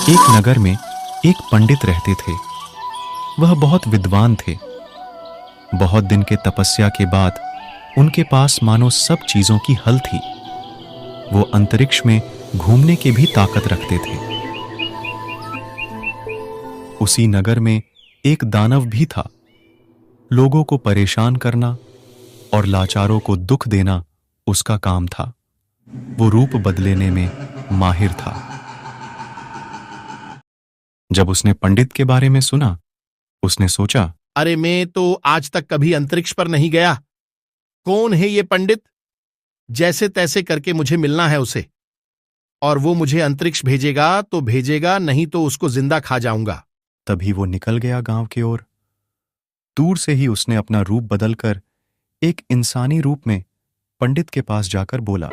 एक नगर में एक पंडित रहते थे। वह बहुत विद्वान थे। बहुत दिन के तपस्या के बाद उनके पास मानो सब चीजों की हल थी। वो अंतरिक्ष में घूमने की भी ताकत रखते थे। उसी नगर में एक दानव भी था। लोगों को परेशान करना और लाचारों को दुख देना उसका काम था। वो रूप बदलने में माहिर था। जब उसने पंडित के बारे में सुना, उसने सोचा, अरे मैं तो आज तक कभी अंतरिक्ष पर नहीं गया। कौन है ये पंडित? जैसे तैसे करके मुझे मिलना है उसे, और वो मुझे अंतरिक्ष भेजेगा तो भेजेगा, नहीं तो उसको जिंदा खा जाऊंगा। तभी वो निकल गया गांव की ओर। दूर से ही उसने अपना रूप बदलकर एक इंसानी रूप में पंडित के पास जाकर बोला,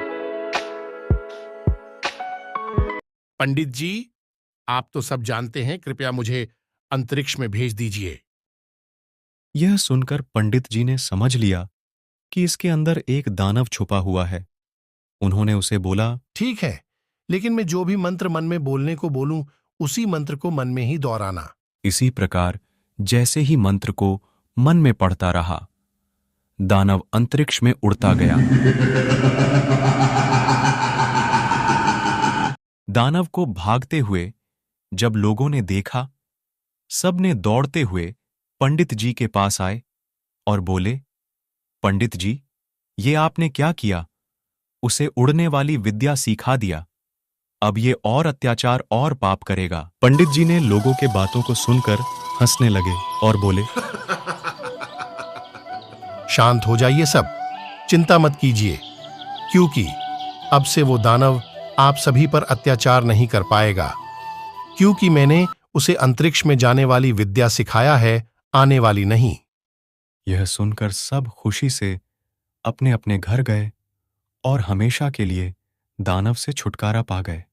पंडित जी, आप तो सब जानते हैं, कृपया मुझे अंतरिक्ष में भेज दीजिए। यह सुनकर पंडित जी ने समझ लिया कि इसके अंदर एक दानव छुपा हुआ है। उन्होंने उसे बोला, ठीक है, लेकिन मैं जो भी मंत्र मन में बोलने को बोलूं, उसी मंत्र को मन में ही दोहराना। इसी प्रकार जैसे ही मंत्र को मन में पढ़ता रहा, दानव अंतरिक्ष में उड़ता गया। दानव को भागते हुए जब लोगों ने देखा, सब ने दौड़ते हुए पंडित जी के पास आए और बोले, पंडित जी, ये आपने क्या किया? उसे उड़ने वाली विद्या सिखा दिया। अब ये और अत्याचार और पाप करेगा। पंडित जी ने लोगों के बातों को सुनकर हंसने लगे और बोले, शांत हो जाइए सब, चिंता मत कीजिए, क्योंकि अब से वो दानव आप सभी पर अत्याचार नहीं कर पाएगा, क्योंकि मैंने उसे अंतरिक्ष में जाने वाली विद्या सिखाया है, आने वाली नहीं। यह सुनकर सब खुशी से अपने अपने घर गए और हमेशा के लिए दानव से छुटकारा पा गए।